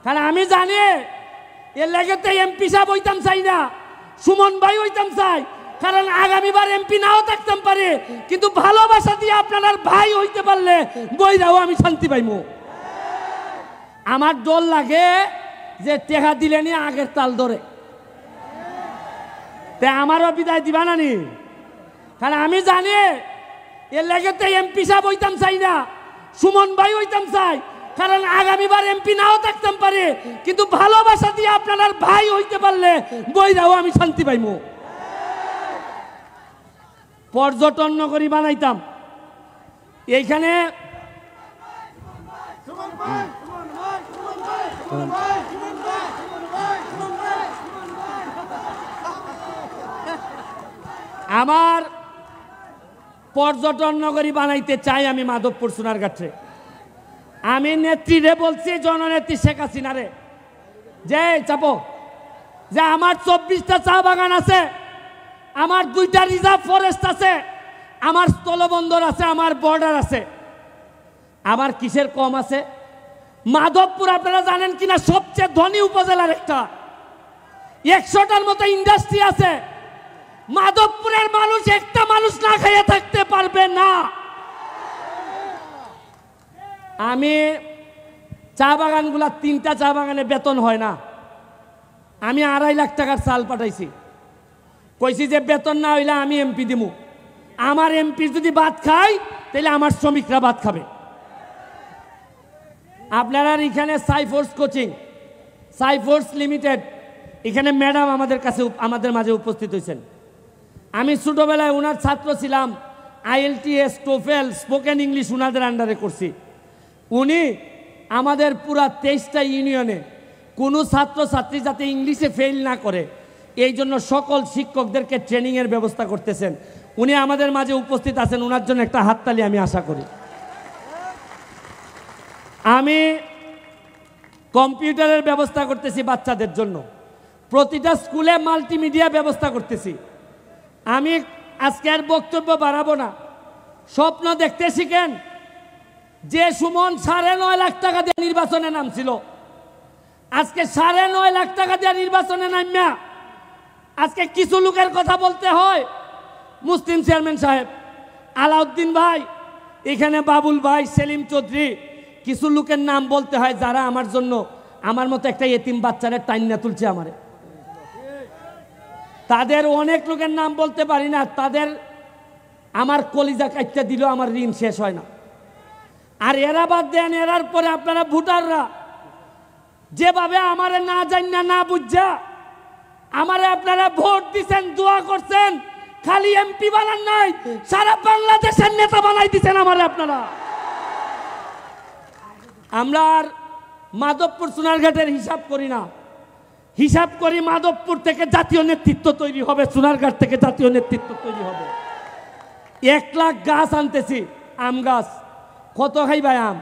কারণ আমি জানি এর লেগেতে এমপি সাহেব হইতাম চাই না, সুমন ভাই হইতাম চাই, কারণ আগামীবার এমপি নাও থাকতাম পারে, কিন্তু ভালোবাসা দিয়ে আপনার ভাই হইতে পারলে বইরাও আমি শান্তি পাইমু। আমার ডর লাগে যে টেকা দিলে নি আগের তাল ধরে, তে আমারও বিদায় দিবা নানি। কারণ আমি জানি এর লেগেতে এমপি সাহেব হইতাম চাই না, সুমন ভাই হইতাম চাই, কারণ আগামীবার এমপি নাও থাকতাম পারে, কিন্তু ভালোবাসা দিয়ে আপনার ভাই হইতে পারলে বইরাও আমি শান্তি পাইমু। পর্যটন নগরী বানাইতাম এইখানে। আমার পর্যটন নগরী বানাইতে চাই আমি মাধবপুর সোনারঘাটে। আমি নেত্রীরে বলছি, জননেত্রী শেখ হাসিনারে, যে চাপো যে আমার 24টা চা বাগান আছে, আমার 2টা রিজার্ভ ফরেস্ট আছে, আমার স্থলবন্দর আছে, আমার বর্ডার আছে, আমার কিসের কম আছে? মাধবপুর আপনারা জানেন কিনা সবচেয়ে ধনী উপজেলার একটা, 100টার মতো ইন্ডাস্ট্রি আছে। মাধবপুরের মানুষ একটা মানুষ না খেয়ে থাকতে পারবে না। আমি চা বাগানগুলা 3টা চা বাগানে বেতন হয় না, আমি 2.5 লাখ টাকার চাল পাঠাইছি, কইছি যে বেতন না হইলে আমি এমপি দিমু, আমার এমপি যদি ভাত খায় তাহলে আমার শ্রমিকরা ভাত খাবে। আপনারা এখানে সাইফোর্স কোচিং, সাইফোর্স লিমিটেড, এখানে ম্যাডাম আমাদের মাঝে উপস্থিত হয়েছেন। আমি ছোটবেলায় ওনার ছাত্র ছিলাম, IELTS টোফেল স্পোকেন ইংলিশ ওনাদের আন্ডারে করছি। উনি আমাদের পুরা 23টা ইউনিয়নে কোনো ছাত্রছাত্রী যাতে ইংলিশে ফেল না করে এই জন্য সকল শিক্ষকদেরকে ট্রেনিংয়ের ব্যবস্থা করতেছেন। উনি আমাদের মাঝে উপস্থিত আছেন, ওনার জন্য একটা হাততালি আমি আশা করি। আমি কম্পিউটারের ব্যবস্থা করতেছি বাচ্চাদের জন্য, প্রতিটা স্কুলে মাল্টিমিডিয়া ব্যবস্থা করতেছি। আমি আজকে আর বক্তব্য বাড়াবো না, স্বপ্ন দেখতে শিখেন। যে সুমন 9.5 লাখ টাকা দিয়ে নির্বাচনে নামছিল, আজকে 9.5 লাখ টাকা দিয়ে নির্বাচনে নামিয়া আজকে কিছু লোকের কথা বলতে হয়। মুসলিম চেয়ারম্যান সাহেব, আলাউদ্দিন ভাই, এখানে বাবুল ভাই, সেলিম চৌধুরী, কিছু লোকের নাম বলতে হয় যারা আমার জন্য আমার মতো একটা এতিম বাচ্চারে টাইনা তুলছে আমারে। তাদের অনেক লোকের নাম বলতে পারি না, তাদের আমার কলিজা কাটতে দিলেও আমার ঋণ শেষ হয় না। আর এরা বাদ দেন, এরার পরে আপনারা ভোটাররা যেভাবে আমারে না জানা না বুঝা আমারে আপনারা ভোট দিচ্ছেন, দোয়া করছেন, খালি এমপি বানান নাই, সারা বাংলাদেশের নেতা বানাই দিচ্ছেন আমারে আপনারা। আমরা আর মাধবপুর সোনারঘাটের হিসাব করি না, হিসাব করি মাধবপুর থেকে জাতীয় নেতৃত্ব তৈরি হবে, সোনারঘাট থেকে জাতীয় নেতৃত্ব তৈরি হবে। 1 লাখ গাছ আনতেছি, আম গাছ। কত খাইবাই আম?